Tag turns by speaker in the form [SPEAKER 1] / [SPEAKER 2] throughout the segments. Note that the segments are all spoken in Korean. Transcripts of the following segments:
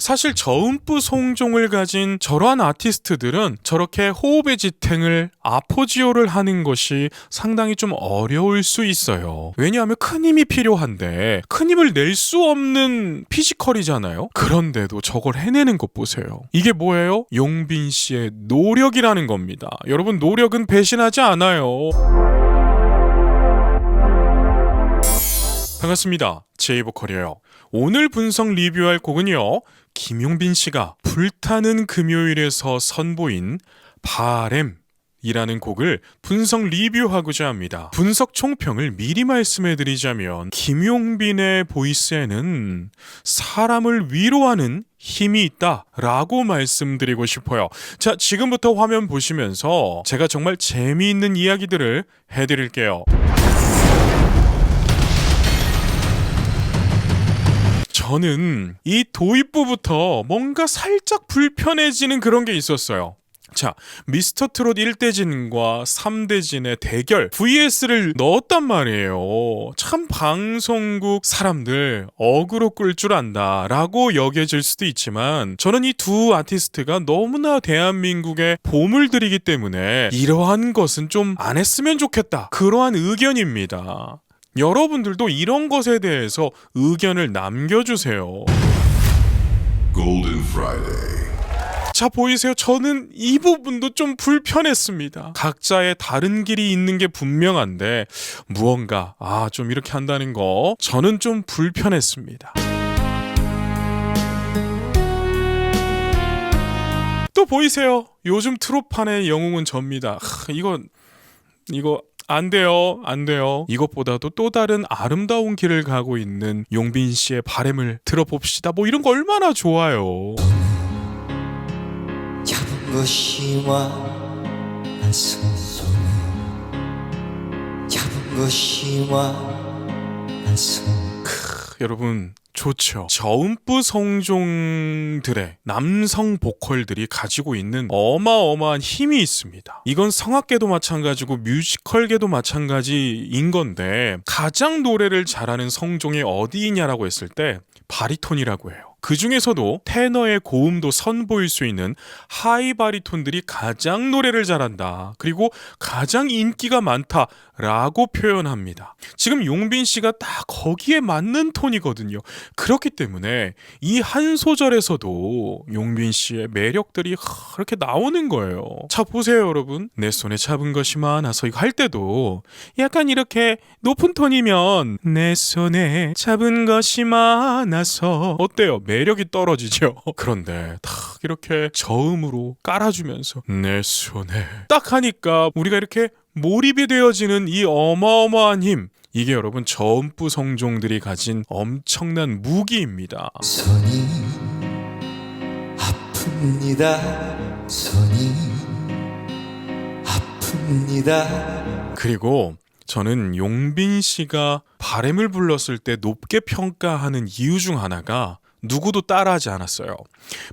[SPEAKER 1] 사실 저음부 송종을 가진 저러한 아티스트들은 저렇게 호흡의 지탱을 아포지오를 하는 것이 상당히 좀 어려울 수 있어요. 왜냐하면 큰 힘이 필요한데 큰 힘을 낼 수 없는 피지컬이잖아요. 그런데도 저걸 해내는 것 보세요. 이게 뭐예요? 용빈 씨의 노력이라는 겁니다. 여러분, 노력은 배신하지 않아요. 반갑습니다. 제이보컬이에요. 오늘 분석 리뷰할 곡은요, 김용빈 씨가 불타는 금요일에서 선보인 바램이라는 곡을 분석 리뷰하고자 합니다. 분석 총평을 미리 말씀해드리자면 김용빈의 보이스에는 사람을 위로하는 힘이 있다라고 말씀드리고 싶어요. 자, 지금부터 화면 보시면서 제가 정말 재미있는 이야기들을 해드릴게요. 저는 이 도입부부터 뭔가 살짝 불편해지는 그런 게 있었어요. 자, 미스터 트롯 1대진과 3대진의 대결 VS를 넣었단 말이에요. 참 방송국 사람들 어그로 끌 줄 안다 라고 여겨질 수도 있지만, 저는 이 두 아티스트가 너무나 대한민국의 보물들이기 때문에 이러한 것은 좀 안 했으면 좋겠다, 그러한 의견입니다. 여러분들도 이런 것에 대해서 의견을 남겨주세요.
[SPEAKER 2] Golden Friday.
[SPEAKER 1] 자, 보이세요? 저는 이 부분도 좀 불편했습니다. 각자의 다른 길이 있는 게 분명한데 무언가 좀 이렇게 한다는 거 저는 좀 불편했습니다. 또 보이세요? 요즘 트롯판의 영웅은 접니다. 이거 안 돼요. 이것보다도 또 다른 아름다운 길을 가고 있는 용빈 씨의 바램을 들어봅시다. 뭐 이런 거 얼마나 좋아요.
[SPEAKER 3] 잡은 것이 많아서 잡은 것이 많아서
[SPEAKER 1] 여러분, 좋죠. 저음부 성종들의 남성 보컬들이 가지고 있는 어마어마한 힘이 있습니다. 이건 성악계도 마찬가지고 뮤지컬계도 마찬가지인 건데, 가장 노래를 잘하는 성종이 어디냐라고 했을 때 바리톤이라고 해요. 그 중에서도 테너의 고음도 선보일 수 있는 하이 바리톤들이 가장 노래를 잘한다, 그리고 가장 인기가 많다라고 표현합니다. 지금 용빈 씨가 딱 거기에 맞는 톤이거든요. 그렇기 때문에 이 한 소절에서도 용빈 씨의 매력들이 이렇게 나오는 거예요. 자, 보세요 여러분. 내 손에 잡은 것이 많아서 이거 할 때도 약간 이렇게 높은 톤이면 내 손에 잡은 것이 많아서 어때요? 매력이 떨어지죠. 그런데 딱 이렇게 저음으로 깔아주면서 내 손에 딱 하니까 우리가 이렇게 몰입이 되어지는 이 어마어마한 힘, 이게 여러분 저음부 성종들이 가진 엄청난 무기입니다.
[SPEAKER 3] 손이 아픕니다. 손이 아픕니다.
[SPEAKER 1] 그리고 저는 용빈 씨가 바램을 불렀을 때 높게 평가하는 이유 중 하나가 누구도 따라하지 않았어요.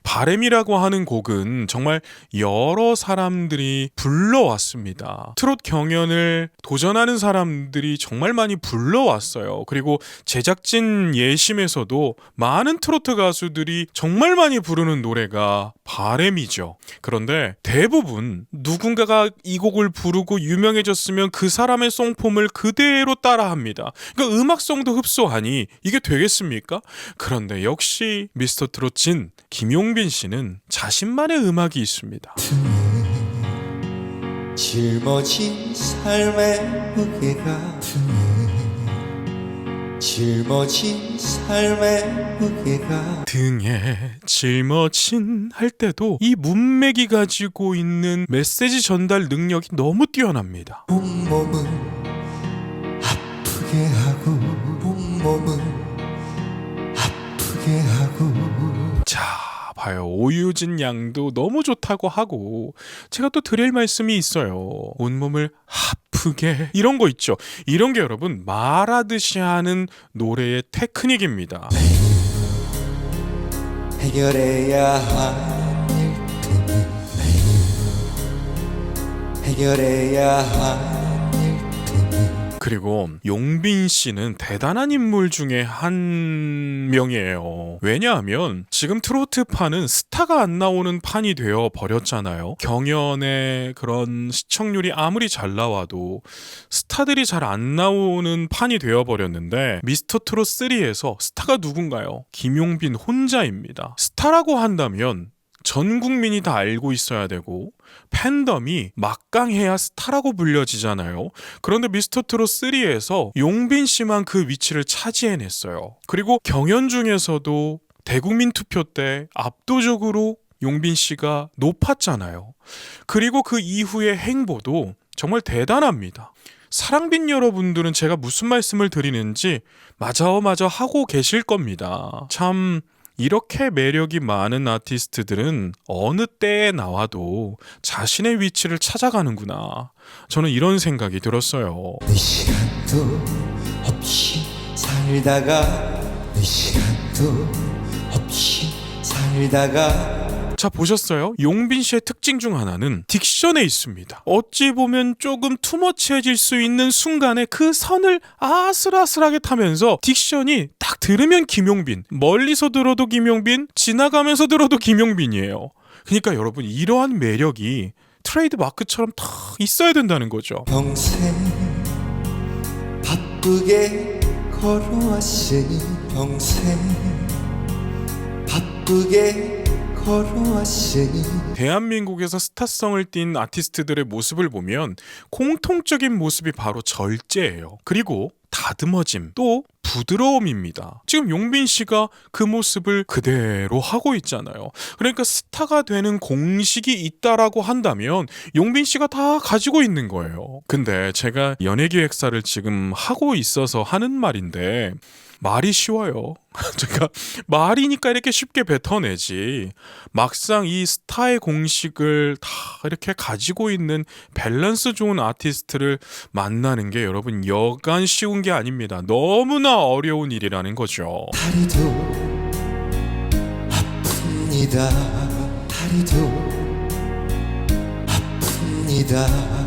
[SPEAKER 1] 바램이라고 하는 곡은 정말 여러 사람들이 불러왔습니다. 트롯 경연을 도전하는 사람들이 정말 많이 불러왔어요. 그리고 제작진 예심에서도 많은 트로트 가수들이 정말 많이 부르는 노래가 바램이죠. 그런데 대부분 누군가가 이 곡을 부르고 유명해졌으면 그 사람의 송폼을 그대로 따라합니다. 그러니까 음악성도 흡수하니 이게 되겠습니까? 그런데 역시 미스터 트롯 진 김용빈 씨는 자신만의 음악이 있습니다.
[SPEAKER 3] 짊어진 삶의 무게가 짊어진 삶의 무게가
[SPEAKER 1] 등에 짊어진 할 때도 이 문맥이 가지고 있는 메시지 전달 능력이 너무 뛰어납니다.
[SPEAKER 3] 온몸은 아프게 하고 온몸은 아프게 하고.
[SPEAKER 1] 자, 봐요. 오유진 양도 너무 좋다고 하고, 제가 또 드릴 말씀이 있어요. 온몸을 아프게, 이런 거 있죠. 이런 게 여러분 말하듯이 하는 노래의 테크닉입니다.
[SPEAKER 3] 해결해야 할 일들이 해결해야 할 일들이
[SPEAKER 1] 그리고 용빈 씨는 대단한 인물 중에 한 명이에요. 왜냐하면 지금 트로트판은 스타가 안 나오는 판이 되어 버렸잖아요. 경연의 그런 시청률이 아무리 잘 나와도 스타들이 잘 안 나오는 판이 되어 버렸는데 미스터 트롯 3에서 스타가 누군가요? 김용빈 혼자입니다. 스타라고 한다면 전 국민이 다 알고 있어야 되고 팬덤이 막강해야 스타라고 불려지잖아요. 그런데 미스터 트롯 3에서 용빈 씨만 그 위치를 차지해냈어요. 그리고 경연 중에서도 대국민 투표 때 압도적으로 용빈 씨가 높았잖아요. 그리고 그 이후의 행보도 정말 대단합니다. 사랑빈 여러분들은 제가 무슨 말씀을 드리는지 맞아 하고 계실 겁니다. 참 이렇게 매력이 많은 아티스트들은 어느 때에 나와도 자신의 위치를 찾아가는구나. 저는 이런 생각이 들었어요.
[SPEAKER 3] 내 시간도 없이 살다가 내 시간도 없이 살다가
[SPEAKER 1] 자, 보셨어요? 용빈 씨의 특징 중 하나는 딕션에 있습니다. 어찌 보면 조금 투머치해질 수 있는 순간에 그 선을 아슬아슬하게 타면서 딕션이 딱 들으면 김용빈, 멀리서 들어도 김용빈, 지나가면서 들어도 김용빈이에요. 그러니까 여러분 이러한 매력이 트레이드 마크처럼 다 있어야 된다는 거죠.
[SPEAKER 3] 평생 바쁘게 걸어왔으니 평생 바쁘게 걸어왔으니
[SPEAKER 1] 대한민국에서 스타성을 띈 아티스트들의 모습을 보면 공통적인 모습이 바로 절제예요. 그리고 다듬어짐, 또 부드러움입니다. 지금 용빈 씨가 그 모습을 그대로 하고 있잖아요. 그러니까 스타가 되는 공식이 있다라고 한다면 용빈 씨가 다 가지고 있는 거예요. 근데 제가 연예기획사를 지금 하고 있어서 하는 말인데 말이 쉬워요. 제가 말이니까 이렇게 쉽게 뱉어내지 막상 이 스타의 공식을 다 이렇게 가지고 있는 밸런스 좋은 아티스트를 만나는 게 여러분 여간 쉬운 게 아닙니다. 너무나 어려운 일이라는 거죠.
[SPEAKER 3] 다리도 아픕니다. 다리도 아픕니다.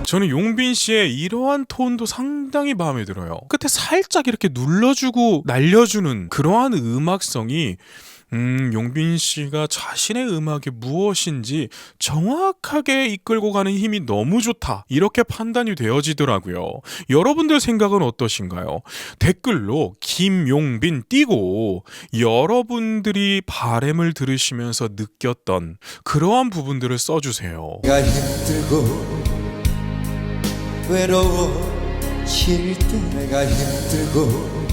[SPEAKER 1] 저는 용빈 씨의 이러한 톤도 상당히 마음에 들어요. 끝에 살짝 이렇게 눌러주고 날려주는 그러한 음악성이 용빈 씨가 자신의 음악이 무엇인지 정확하게 이끌고 가는 힘이 너무 좋다. 이렇게 판단이 되어지더라고요. 여러분들 생각은 어떠신가요? 댓글로 김용빈 띄고 여러분들이 바램을 들으시면서 느꼈던 그러한 부분들을 써주세요.
[SPEAKER 3] 내가 힘들고 외로워질 때 내가 힘들고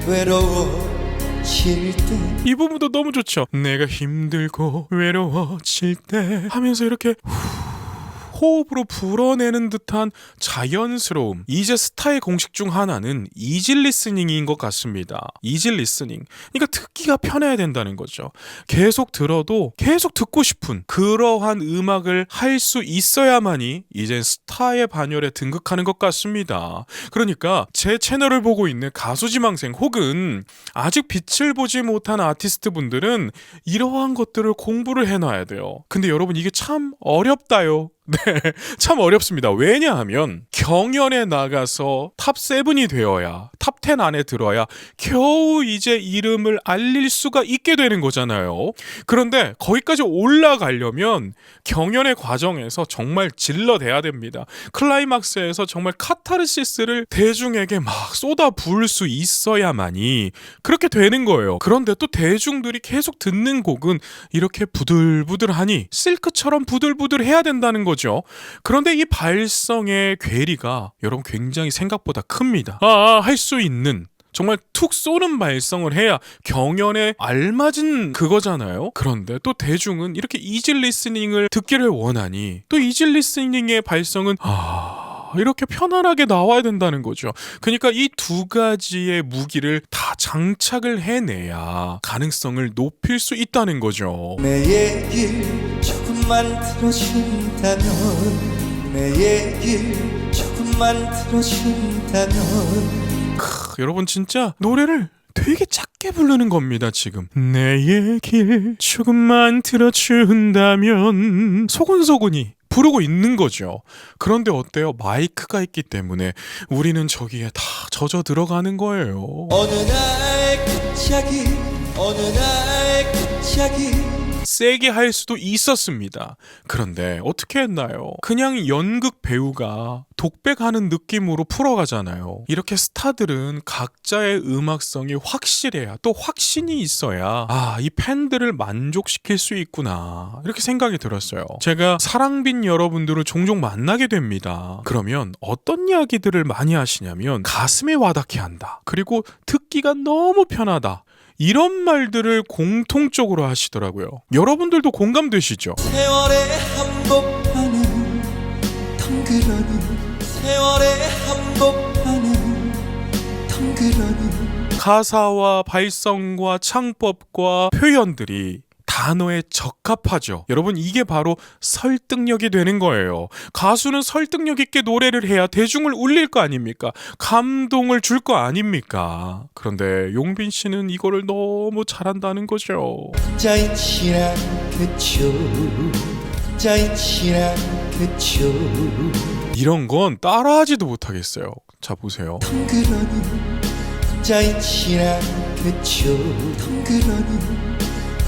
[SPEAKER 3] 외로워질 때
[SPEAKER 1] 이 부분도 너무 좋죠. 내가 힘들고 외로워질 때 하면서 이렇게 호흡으로 불어내는 듯한 자연스러움. 이제 스타의 공식 중 하나는 이지 리스닝인 것 같습니다. 이지 리스닝. 그러니까 듣기가 편해야 된다는 거죠. 계속 들어도 계속 듣고 싶은 그러한 음악을 할 수 있어야만이 이젠 스타의 반열에 등극하는 것 같습니다. 그러니까 제 채널을 보고 있는 가수지망생 혹은 아직 빛을 보지 못한 아티스트 분들은 이러한 것들을 공부를 해놔야 돼요. 근데 여러분 이게 참 어렵다요. 네, 참 어렵습니다. 왜냐하면 경연에 나가서 탑7이 되어야 탑10 안에 들어야 겨우 이제 이름을 알릴 수가 있게 되는 거잖아요. 그런데 거기까지 올라가려면 경연의 과정에서 정말 질러대야 됩니다. 클라이막스에서 정말 카타르시스를 대중에게 막 쏟아 부을 수 있어야만이 그렇게 되는 거예요. 그런데 또 대중들이 계속 듣는 곡은 이렇게 부들부들하니 실크처럼 부들부들해야 된다는 거죠. 그런데 이 발성의 괴리가 여러분 굉장히 생각보다 큽니다. 할 수 있는 정말 툭 쏘는 발성을 해야 경연에 알맞은 그거잖아요. 그런데 또 대중은 이렇게 이지 리스닝을 듣기를 원하니 또 이지 리스닝의 발성은 이렇게 편안하게 나와야 된다는 거죠. 그러니까 이 두 가지의 무기를 다 장착을 해내야 가능성을 높일 수 있다는 거죠.
[SPEAKER 3] 내 얘길 조금만 들어준다면 내 얘길 조금만 들어준다면
[SPEAKER 1] 여러분 진짜 노래를 되게 작게 부르는 겁니다 지금. 내 얘길 조금만 들어준다면 소곤소곤이 부르고 있는 거죠. 그런데 어때요? 마이크가 있기 때문에 우리는 저기에 다 젖어 들어가는 거예요.
[SPEAKER 3] 어느 날 갑자기
[SPEAKER 1] 세게 할 수도 있었습니다. 그런데 어떻게 했나요? 그냥 연극 배우가 독백하는 느낌으로 풀어가잖아요. 이렇게 스타들은 각자의 음악성이 확실해야, 또 확신이 있어야 이 팬들을 만족시킬 수 있구나, 이렇게 생각이 들었어요. 제가 사랑빈 여러분들을 종종 만나게 됩니다. 그러면 어떤 이야기들을 많이 하시냐면 가슴에 와닿게 한다, 그리고 듣기가 너무 편하다, 이런 말들을 공통적으로 하시더라고요. 여러분들도 공감되시죠?
[SPEAKER 3] 세월의 한복판은 덩그러니 세월의 한복판은 덩그러니
[SPEAKER 1] 가사와 발성과 창법과 표현들이 단어에 적합하죠. 여러분, 이게 바로 설득력이 되는 거예요. 가수는 설득력 있게 노래를 해야 대중을 울릴 거 아닙니까? 감동을 줄 거 아닙니까? 그런데 용빈 씨는 이거를 너무 잘한다는 거죠.
[SPEAKER 3] 혼자인 친한 그쵸 혼자인 친한 그쵸
[SPEAKER 1] 이런 건 따라하지도 못하겠어요. 자, 보세요.
[SPEAKER 3] 덩그러니 혼자인 친한 그쵸 덩그러니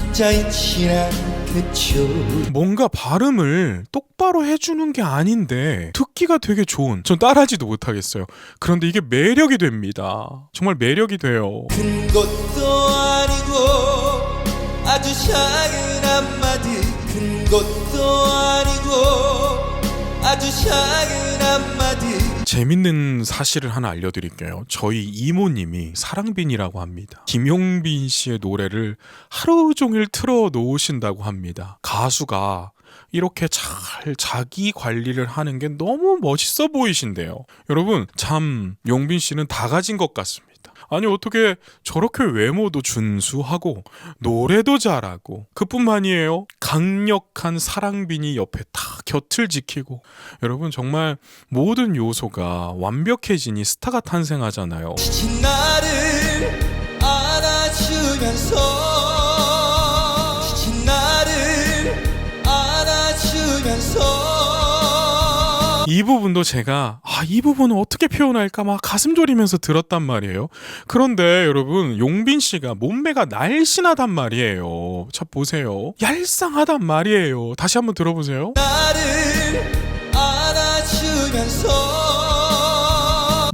[SPEAKER 3] 혼자인 친한 그쵸
[SPEAKER 1] 뭔가 발음을 똑바로 해주는 게 아닌데 듣기가 되게 좋은, 전 따라하지도 못하겠어요. 그런데 이게 매력이 됩니다. 정말 매력이 돼요.
[SPEAKER 3] 큰 것도 아니고 아주 작은 한마디 큰 것도 아니고 아주 작은 한마디
[SPEAKER 1] 재밌는 사실을 하나 알려드릴게요. 저희 이모님이 사랑빈이라고 합니다. 김용빈 씨의 노래를 하루 종일 틀어 놓으신다고 합니다. 가수가 이렇게 잘 자기 관리를 하는 게 너무 멋있어 보이신데요. 여러분, 참 용빈 씨는 다 가진 것 같습니다. 아니, 어떻게 저렇게 외모도 준수하고 노래도 잘하고, 그뿐만이에요. 강력한 사랑빈이 옆에 다 곁을 지키고, 여러분 정말 모든 요소가 완벽해지니 스타가 탄생하잖아요.
[SPEAKER 3] 지친 나를 안아주면서 지친 나를 안아주면서
[SPEAKER 1] 이 부분도 제가 이 부분은 어떻게 표현할까 막 가슴 졸이면서 들었단 말이에요. 그런데 여러분, 용빈 씨가 몸매가 날씬하단 말이에요. 자, 보세요. 얄쌍하단 말이에요. 다시 한번 들어보세요.
[SPEAKER 3] 나를 안아주면서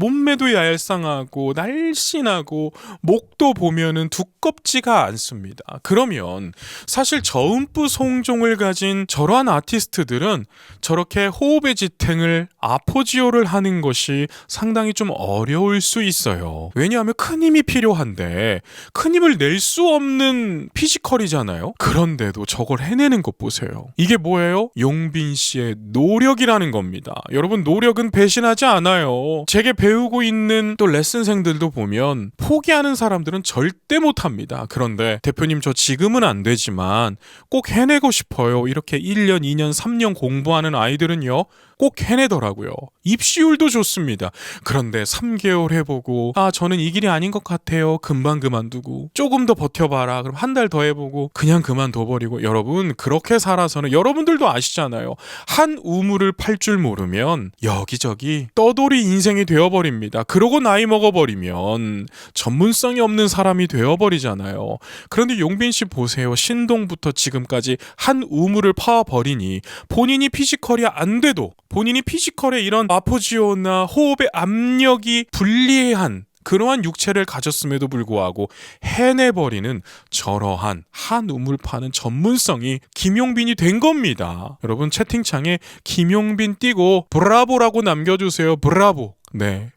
[SPEAKER 1] 몸매도 얄쌍하고 날씬하고 목도 보면은 두껍지가 않습니다. 그러면 사실 저음부 송종을 가진 저러한 아티스트들은 저렇게 호흡의 지탱을 아포지오를 하는 것이 상당히 좀 어려울 수 있어요. 왜냐하면 큰 힘이 필요한데 큰 힘을 낼 수 없는 피지컬이잖아요. 그런데도 저걸 해내는 것 보세요. 이게 뭐예요? 용빈 씨의 노력이라는 겁니다. 여러분, 노력은 배신하지 않아요. 제게 배우고 있는 또 레슨생들도 보면 포기하는 사람들은 절대 못합니다. 그런데 대표님, 저 지금은 안 되지만 꼭 해내고 싶어요, 이렇게 1년, 2년, 3년 공부하는 아이들은요, 꼭 해내더라고요. 입시율도 좋습니다. 그런데 3개월 해보고 저는 이 길이 아닌 것 같아요, 금방 그만두고, 조금 더 버텨봐라, 그럼 한 달 더 해보고 그냥 그만둬버리고. 여러분, 그렇게 살아서는 여러분들도 아시잖아요. 한 우물을 팔 줄 모르면 여기저기 떠돌이 인생이 되어버립니다. 그러고 나이 먹어버리면 전문성이 없는 사람이 되어버리잖아요. 그런데 용빈 씨 보세요. 신동부터 지금까지 한 우물을 파버리니 본인이 피지컬이 안 돼도, 본인이 피지컬에 이런 아포지오나 호흡의 압력이 불리한 그러한 육체를 가졌음에도 불구하고 해내버리는 저러한 한 우물 파는 전문성이 김용빈이 된 겁니다. 여러분, 채팅창에 김용빈 띄고 브라보라고 남겨주세요. 브라보. 네.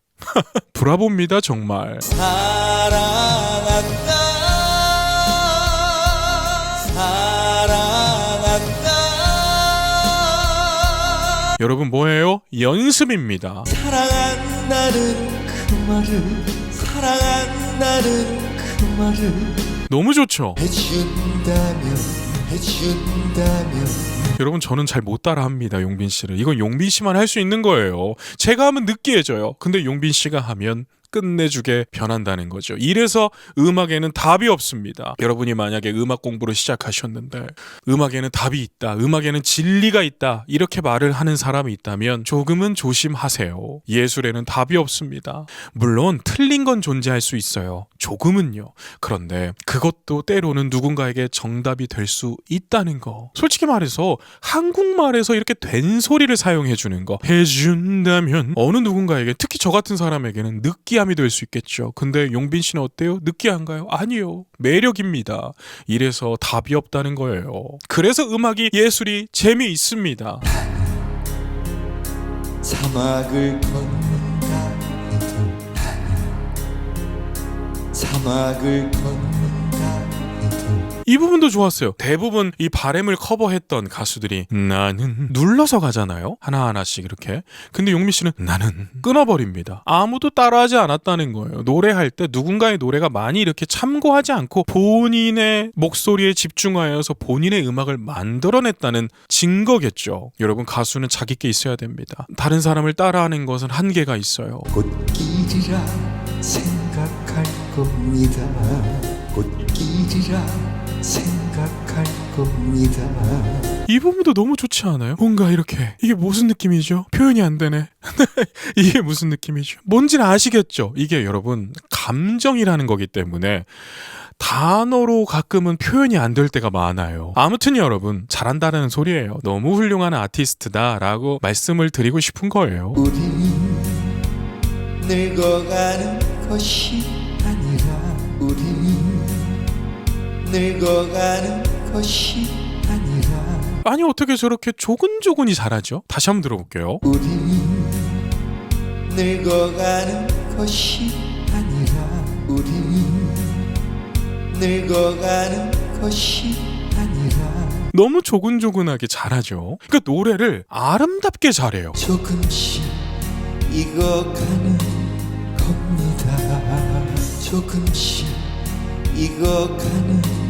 [SPEAKER 1] 브라보입니다, 정말.
[SPEAKER 3] 사랑한다
[SPEAKER 1] 여러분, 뭐예요? 연습입니다.
[SPEAKER 3] 사랑한다는 그 말을 사랑한다는 그 말을
[SPEAKER 1] 너무 좋죠?
[SPEAKER 3] 해준다면
[SPEAKER 1] 여러분, 저는 잘 못 따라합니다, 용빈 씨를. 이건 용빈 씨만 할 수 있는 거예요. 제가 하면 느끼해져요. 근데 용빈 씨가 하면 끝내주게 변한다는 거죠. 이래서 음악에는 답이 없습니다. 여러분이 만약에 음악 공부를 시작하셨는데 음악에는 답이 있다, 음악에는 진리가 있다 이렇게 말을 하는 사람이 있다면 조금은 조심하세요. 예술에는 답이 없습니다. 물론 틀린 건 존재할 수 있어요. 조금은요. 그런데 그것도 때로는 누군가에게 정답이 될 수 있다는 거. 솔직히 말해서 한국말에서 이렇게 된 소리를 사용해 주는 거 해준다면 어느 누군가에게, 특히 저 같은 사람에게는 느끼함이 될 수 있겠죠. 근데 용빈 씨는 어때요? 느끼한가요? 아니요. 매력입니다. 이래서 답이 없다는 거예요. 그래서 음악이, 예술이 재미있습니다.
[SPEAKER 3] 사막을 걷는다 해도 사막을 걷는다 해도
[SPEAKER 1] 이 부분도 좋았어요. 대부분 이 바램을 커버했던 가수들이 나는 눌러서 가잖아요. 하나하나씩 이렇게. 근데 용민 씨는 나는 끊어버립니다. 아무도 따라하지 않았다는 거예요. 노래할 때 누군가의 노래가 많이 이렇게 참고하지 않고 본인의 목소리에 집중하여서 본인의 음악을 만들어냈다는 증거겠죠. 여러분, 가수는 자기 게 있어야 됩니다. 다른 사람을 따라하는 것은 한계가 있어요.
[SPEAKER 3] 꽃길이라 생각할 겁니다. 꽃길이라 생각할 겁니다.
[SPEAKER 1] 이 부분도 너무 좋지 않아요? 뭔가 이렇게, 이게 무슨 느낌이죠? 표현이 안 되네. 이게 무슨 느낌이죠? 뭔지는 아시겠죠? 이게 여러분 감정이라는 거기 때문에 단어로 가끔은 표현이 안 될 때가 많아요. 아무튼 여러분, 잘한다는 소리예요. 너무 훌륭한 아티스트다라고 말씀을 드리고 싶은 거예요.
[SPEAKER 3] 우리 늙어가는 것이 아니라 우리 늙어가는 것이 아니라
[SPEAKER 1] 아니, 어떻게 저렇게 조근조근히 잘하죠? 다시 한번 들어볼게요.
[SPEAKER 3] 우리 늙어가는 것이 아니라 우리 늙어가는 것이 아니라
[SPEAKER 1] 너무 조근조근하게 잘하죠. 그러니까 노래를 아름답게 잘해요.
[SPEAKER 3] 조금씩 익어가는 겁니다. 조금씩 익어가는 겁니다.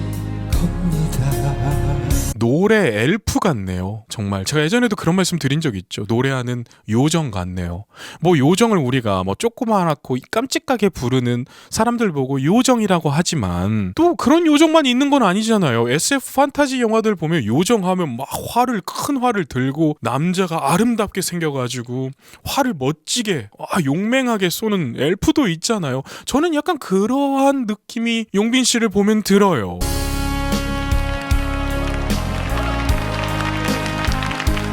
[SPEAKER 1] 노래 엘프 같네요. 정말 제가 예전에도 그런 말씀 드린 적 있죠. 노래하는 요정 같네요. 뭐 요정을 우리가 뭐 조그맣고 깜찍하게 부르는 사람들 보고 요정이라고 하지만 또 그런 요정만 있는 건 아니잖아요. SF 판타지 영화들 보면 요정하면 막 큰 활을 들고 남자가 아름답게 생겨가지고 활을 멋지게 용맹하게 쏘는 엘프도 있잖아요. 저는 약간 그러한 느낌이 용빈 씨를 보면 들어요.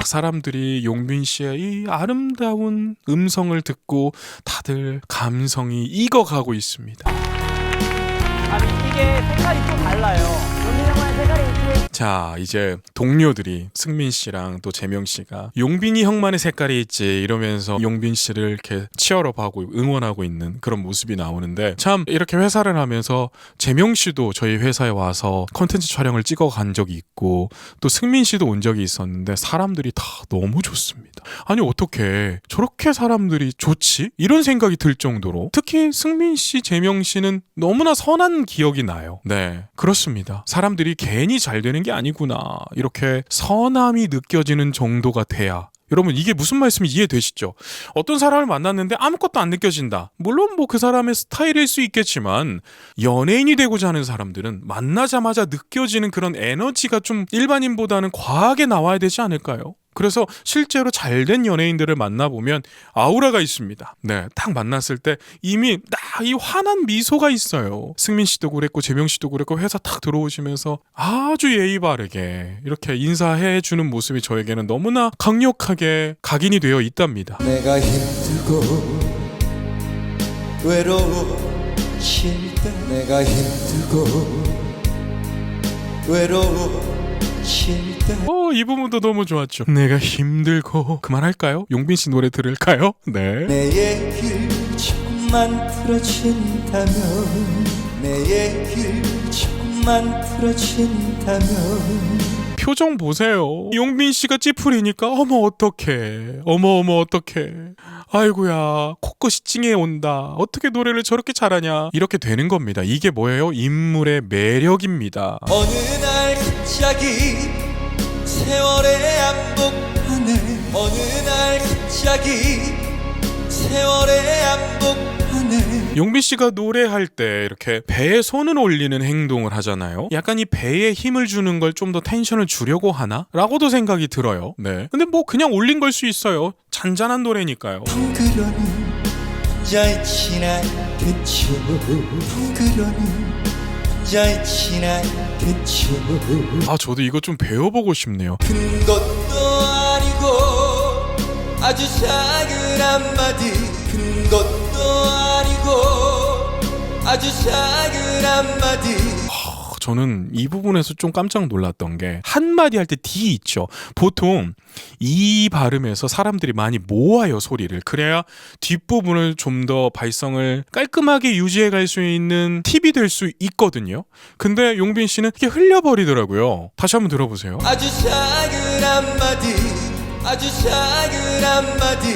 [SPEAKER 1] 사람들이 용빈 씨의 이 아름다운 음성을 듣고 다들 감성이 익어가고 있습니다.
[SPEAKER 4] 아니 이게 색깔이 좀 달라요. 용빈 형만 색깔이 있지.
[SPEAKER 1] 자, 이제 동료들이 승민 씨랑 또 재명 씨가 용빈이 형만의 색깔이 있지 이러면서 용빈 씨를 이렇게 치얼업하고 응원하고 있는 그런 모습이 나오는데, 참 이렇게 회사를 하면서 재명 씨도 저희 회사에 와서 콘텐츠 촬영을 찍어간 적이 있고 또 승민 씨도 온 적이 있었는데 사람들이 다 너무 좋습니다. 아니, 어떻게 저렇게 사람들이 좋지? 이런 생각이 들 정도로, 특히 승민 씨, 재명 씨는 너무나 선한 기억이 나요. 네, 그렇습니다. 사람들이 괜히 잘 되는 게 아니구나, 이렇게 선함이 느껴지는 정도가 돼야. 여러분, 이게 무슨 말씀인지 이해되시죠? 어떤 사람을 만났는데 아무것도 안 느껴진다. 물론 뭐 그 사람의 스타일일 수 있겠지만 연예인이 되고자 하는 사람들은 만나자마자 느껴지는 그런 에너지가 좀 일반인보다는 과하게 나와야 되지 않을까요? 그래서 실제로 잘된 연예인들을 만나보면 아우라가 있습니다. 네, 딱 만났을 때 이미 딱 이 환한 미소가 있어요. 승민 씨도 그랬고 재명 씨도 그랬고 회사 딱 들어오시면서 아주 예의 바르게 이렇게 인사해 주는 모습이 저에게는 너무나 강력하게 각인이 되어 있답니다.
[SPEAKER 3] 내가 힘들고 외로워질 때 내가 힘들고 외로워질 때
[SPEAKER 1] 이 부분도 너무 좋았죠. 내가 힘들고, 그만할까요? 용빈 씨 노래 들을까요? 네.
[SPEAKER 3] 내 얘기를 조금만 들어준다면 내 얘기를 조금만 들어준다면
[SPEAKER 1] 표정 보세요. 용빈 씨가 찌푸리니까 어머 어떡해, 어머 어떡해, 아이고야 코끝이 찡해 온다, 어떻게 노래를 저렇게 잘하냐, 이렇게 되는 겁니다. 이게 뭐예요? 인물의 매력입니다.
[SPEAKER 3] 어느 날 갑자기 세월의 안복하네 어느 날 갑자기 세월에 안복하네.
[SPEAKER 1] 용빈 씨가 노래할 때 이렇게 배에 손을 올리는 행동을 하잖아요. 약간 이 배에 힘을 주는 걸 좀 더 텐션을 주려고 하나? 라고도 생각이 들어요. 네. 근데 뭐 그냥 올린 걸 수 있어요. 잔잔한 노래니까요.
[SPEAKER 3] 덩그러니 혼자의 친한 그쵸. 덩그러니 혼자의 친한 그쵸.
[SPEAKER 1] 아, 저도 이거 좀 배워보고 싶네요.
[SPEAKER 3] 큰 것도 아니고 아주 작은 한마디. 큰 것도 아니고 아주 작은 한마디.
[SPEAKER 1] 저는 이 부분에서 좀 깜짝 놀랐던 게 한마디 할 때 D 있죠. 보통 이 발음에서 사람들이 많이 모아요, 소리를. 그래야 뒷부분을 좀 더 발성을 깔끔하게 유지해 갈 수 있는 팁이 될 수 있거든요. 근데 용빈 씨는 이게 흘려버리더라고요. 다시 한번 들어보세요.
[SPEAKER 3] 아주 작은 한마디. 아주 작은 한마디.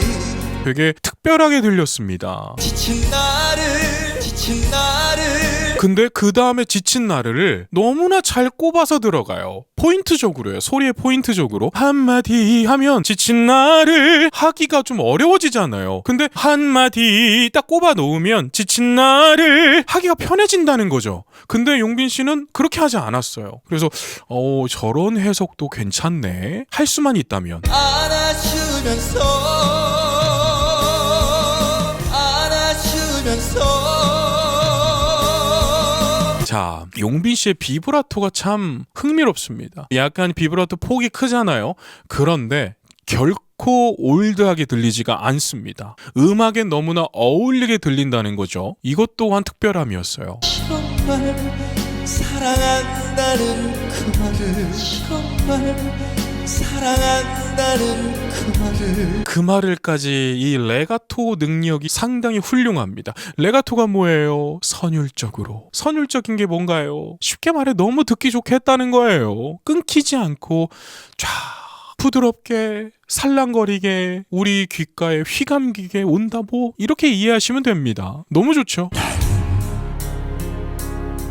[SPEAKER 1] 되게 특별하게 들렸습니다.
[SPEAKER 3] 지친 나를
[SPEAKER 1] 근데 그 다음에 지친 나르를 너무나 잘 꼽아서 들어가요. 포인트적으로요. 소리의 포인트적으로. 한마디 하면 지친 나를 하기가 좀 어려워지잖아요. 근데 한마디 딱 꼽아 놓으면 지친 나를 하기가 편해진다는 거죠. 근데 용빈 씨는 그렇게 하지 않았어요. 그래서 저런 해석도 괜찮네. 할 수만 있다면.
[SPEAKER 3] 안아주면서
[SPEAKER 1] 자, 용빈 씨의 비브라토가 참 흥미롭습니다. 약간 비브라토 폭이 크잖아요. 그런데 결코 올드하게 들리지가 않습니다. 음악에 너무나 어울리게 들린다는 거죠. 이것 또한 특별함이었어요.
[SPEAKER 3] 정말 사랑한다는 그 말을 정말 사랑한다는 그 말을
[SPEAKER 1] 그 말을까지 이 레가토 능력이 상당히 훌륭합니다. 레가토가 뭐예요? 선율적으로. 선율적인 게 뭔가요? 쉽게 말해 너무 듣기 좋게 했다는 거예요. 끊기지 않고 쫙 부드럽게 살랑거리게 우리 귓가에 휘감기게 온다, 뭐 이렇게 이해하시면 됩니다. 너무 좋죠?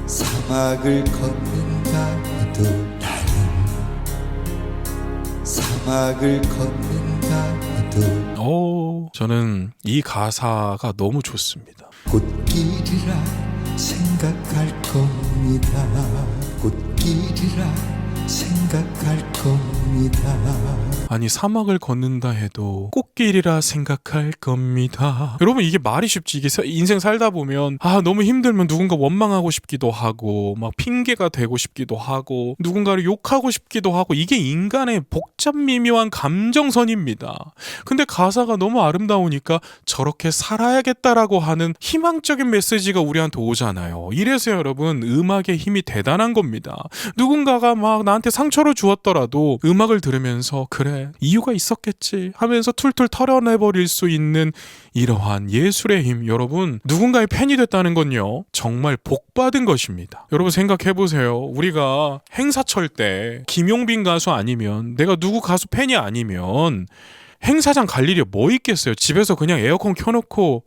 [SPEAKER 3] 사막을 걷는다 해도 사막을 걷는다 해도
[SPEAKER 1] 저는 이 가사가 너무 좋습니다.
[SPEAKER 3] 꽃길이라 생각할 겁니다. 꽃길이라 생각할 겁니다.
[SPEAKER 1] 아니, 사막을 걷는다 해도 꽃길이라 생각할 겁니다. 여러분, 이게 말이 쉽지. 이게 인생 살다 보면 너무 힘들면 누군가 원망하고 싶기도 하고 막 핑계가 되고 싶기도 하고 누군가를 욕하고 싶기도 하고, 이게 인간의 복잡 미묘한 감정선입니다. 근데 가사가 너무 아름다우니까 저렇게 살아야겠다라고 하는 희망적인 메시지가 우리한테 오잖아요. 이래서 여러분, 음악의 힘이 대단한 겁니다. 누군가가 막 나한테 상처를 주었더라도 음악을 들으면서 그래, 이유가 있었겠지 하면서 툴툴 털어내버릴 수 있는 이러한 예술의 힘, 여러분, 누군가의 팬이 됐다는 건요 정말 복받은 것입니다. 여러분 생각해보세요. 우리가 행사철 때 김용빈 가수 아니면, 내가 누구 가수 팬이 아니면 행사장 갈 일이 뭐 있겠어요. 집에서 그냥 에어컨 켜놓고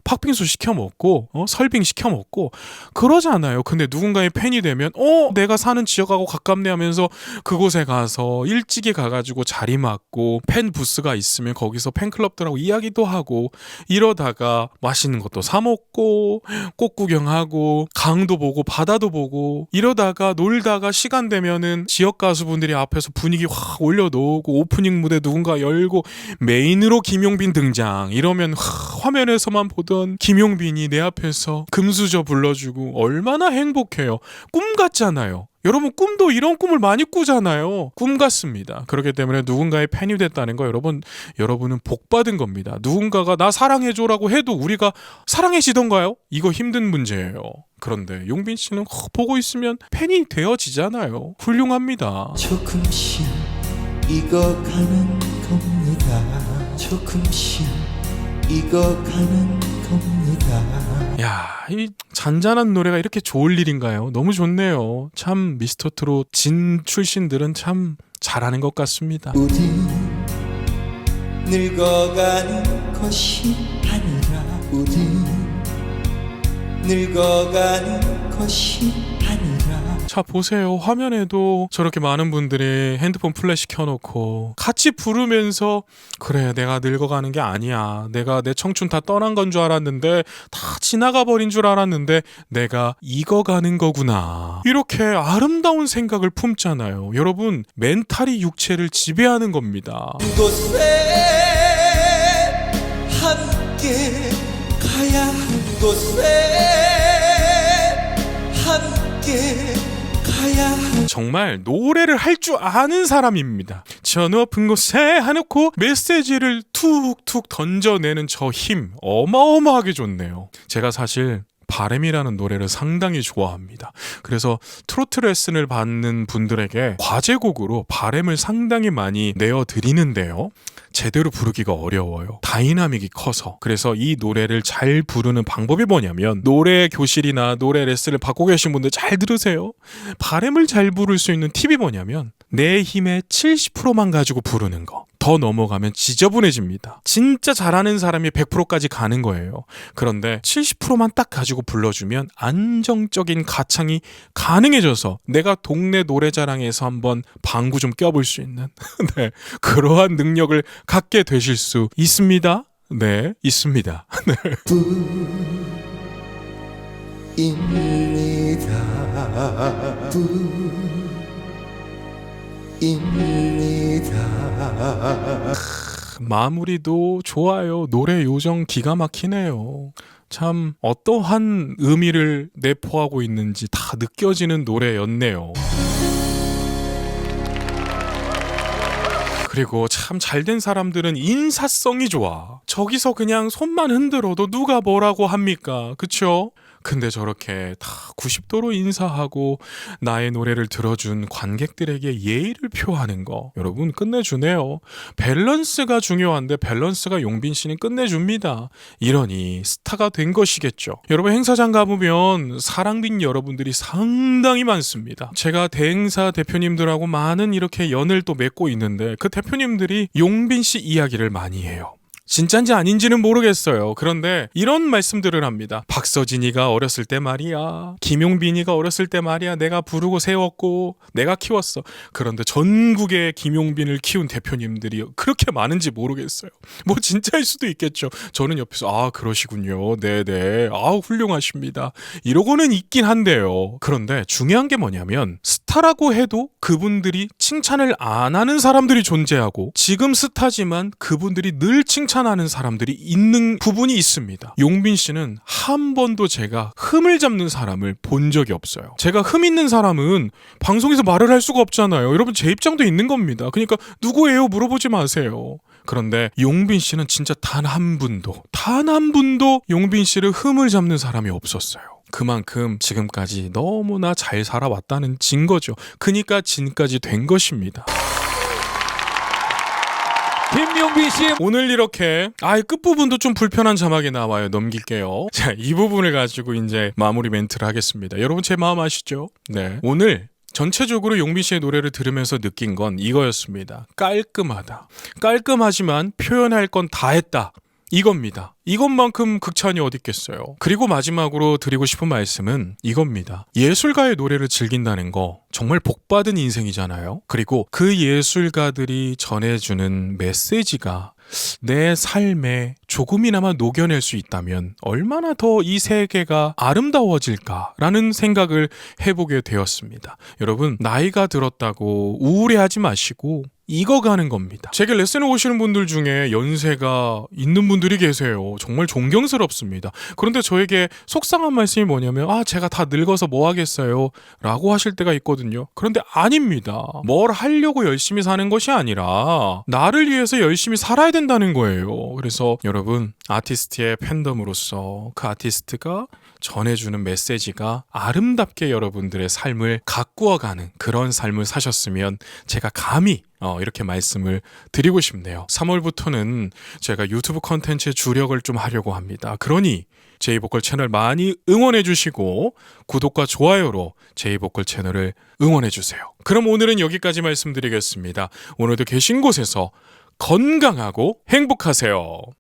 [SPEAKER 1] 팥빙수 시켜 먹고 설빙 시켜 먹고 그러잖아요. 근데 누군가의 팬이 되면 내가 사는 지역하고 가깝네 하면서 그곳에 가서 일찍이 가가지고 자리 맡고 팬 부스가 있으면 거기서 팬클럽들하고 이야기도 하고, 이러다가 맛있는 것도 사 먹고 꽃 구경하고 강도 보고 바다도 보고, 이러다가 놀다가 시간 되면은 지역 가수분들이 앞에서 분위기 확 올려놓고 오프닝 무대 누군가 열고 메인으로 김용빈 등장 이러면 화면에서만 보던 김용빈이 내 앞에서 금수저 불러주고 얼마나 행복해요. 꿈 같잖아요. 여러분, 꿈도 이런 꿈을 많이 꾸잖아요. 꿈 같습니다. 그렇기 때문에 누군가의 팬이 됐다는 거, 여러분은 복받은 겁니다. 누군가가 나 사랑해줘라고 해도 우리가 사랑해지던가요? 이거 힘든 문제예요. 그런데 용빈 씨는 보고 있으면 팬이 되어지잖아요. 훌륭합니다.
[SPEAKER 3] 조금씩 익어가는 겁니다. 조금씩 익어가는 겁니다.
[SPEAKER 1] 야, 이 잔잔한 노래가 이렇게 좋을 일인가요? 너무 좋네요. 참 미스터 트롯 진 출신들은 참 잘하는 것 같습니다.
[SPEAKER 3] 우리 늙어가는 것이 아니라, 우리 늙어가는 것이 아니라.
[SPEAKER 1] 자, 보세요. 화면에도 저렇게 많은 분들이 핸드폰 플래시 켜놓고 같이 부르면서 그래, 내가 늙어가는 게 아니야. 내가 내 청춘 다 떠난 건 줄 알았는데 다 지나가 버린 줄 알았는데 내가 익어가는 거구나. 이렇게 아름다운 생각을 품잖아요. 여러분, 멘탈이 육체를 지배하는 겁니다.
[SPEAKER 3] 곳에 함께 가야 한 곳에 함께 가야 한
[SPEAKER 1] 정말 노래를 할 줄 아는 사람입니다. 저 높은 곳에 해놓고 메시지를 툭툭 던져내는 저 힘 어마어마하게 좋네요. 제가 사실 바램이라는 노래를 상당히 좋아합니다. 그래서 트로트 레슨을 받는 분들에게 과제곡으로 바램을 상당히 많이 내어드리는데요. 제대로 부르기가 어려워요. 다이나믹이 커서. 그래서 이 노래를 잘 부르는 방법이 뭐냐면, 노래 교실이나 노래 레슨을 받고 계신 분들 잘 들으세요. 바램을 잘 부를 수 있는 팁이 뭐냐면 내 힘의 70%만 가지고 부르는 거. 더 넘어가면 지저분해집니다. 진짜 잘하는 사람이 100%까지 가는 거예요. 그런데 70%만 딱 가지고 불러주면 안정적인 가창이 가능해져서 내가 동네 노래자랑에서 한번 방구 좀 껴볼 수 있는 네, 그러한 능력을 갖게 되실 수 있습니다. 네, 있습니다. 네. 마무리도 좋아요. 노래 요정 기가 막히네요. 참 어떠한 의미를 내포하고 있는지 다 느껴지는 노래였네요. 그리고 참 잘된 사람들은 인사성이 좋아. 저기서 그냥 손만 흔들어도 누가 뭐라고 합니까? 그쵸? 근데 저렇게 다 90도로 인사하고 나의 노래를 들어준 관객들에게 예의를 표하는 거, 여러분 끝내주네요. 밸런스가 중요한데 밸런스가 용빈 씨는 끝내줍니다. 이러니 스타가 된 것이겠죠. 여러분, 행사장 가보면 사랑빈 여러분들이 상당히 많습니다. 제가 대행사 대표님들하고 많은 이렇게 연을 또 맺고 있는데 그 대표님들이 용빈 씨 이야기를 많이 해요. 진짠지 아닌지는 모르겠어요. 그런데 이런 말씀들을 합니다. 박서진이가 어렸을 때 말이야, 김용빈이가 어렸을 때 말이야, 내가 부르고 세웠고 내가 키웠어. 그런데 전국의 김용빈을 키운 대표님들이 그렇게 많은지 모르겠어요. 뭐 진짜일 수도 있겠죠. 저는 옆에서 아, 그러시군요. 네네. 아, 훌륭하십니다. 이러고는 있긴 한데요. 그런데 중요한 게 뭐냐면, 스타라고 해도 그분들이 칭찬을 안 하는 사람들이 존재하고, 지금 스타지만 그분들이 늘 칭찬하는 사람들이 있는 부분이 있습니다. 용빈 씨는 한 번도 제가 흠을 잡는 사람을 본 적이 없어요. 제가 흠 있는 사람은 방송에서 말을 할 수가 없잖아요. 여러분, 제 입장도 있는 겁니다. 그러니까 누구예요? 물어보지 마세요. 그런데 용빈 씨는 진짜 단 한 분도 용빈 씨를 흠을 잡는 사람이 없었어요. 그만큼 지금까지 너무나 잘 살아왔다는 증거죠. 그러니까 진까지 된 것입니다.
[SPEAKER 4] 김용빈 씨,
[SPEAKER 1] 오늘 이렇게 끝부분도 좀 불편한 자막이 나와요. 넘길게요. 자, 이 부분을 가지고 이제 마무리 멘트를 하겠습니다. 여러분, 제 마음 아시죠? 네. 오늘 전체적으로 용빈 씨의 노래를 들으면서 느낀 건 이거였습니다. 깔끔하다. 깔끔하지만 표현할 건 다 했다. 이겁니다. 이것만큼 극찬이 어디 있겠어요. 그리고 마지막으로 드리고 싶은 말씀은 이겁니다. 예술가의 노래를 즐긴다는 거 정말 복받은 인생이잖아요. 그리고 그 예술가들이 전해주는 메시지가 내 삶에 조금이나마 녹여낼 수 있다면 얼마나 더 이 세계가 아름다워질까라는 생각을 해보게 되었습니다. 여러분, 나이가 들었다고 우울해하지 마시고 익어가는 겁니다. 제게 레슨을 오시는 분들 중에 연세가 있는 분들이 계세요. 정말 존경스럽습니다. 그런데 저에게 속상한 말씀이 뭐냐면 제가 다 늙어서 뭐 하겠어요? 라고 하실 때가 있거든요. 그런데 아닙니다. 뭘 하려고 열심히 사는 것이 아니라 나를 위해서 열심히 살아야 된다는 거예요. 그래서 여러분, 아티스트의 팬덤으로서 그 아티스트가 전해주는 메시지가 아름답게 여러분들의 삶을 가꾸어가는 그런 삶을 사셨으면 제가 감히 이렇게 말씀을 드리고 싶네요. 3월부터는 제가 유튜브 컨텐츠의 주력을 좀 하려고 합니다. 그러니 제이보컬 채널 많이 응원해 주시고 구독과 좋아요로 제이보컬 채널을 응원해 주세요. 그럼 오늘은 여기까지 말씀드리겠습니다. 오늘도 계신 곳에서 건강하고 행복하세요.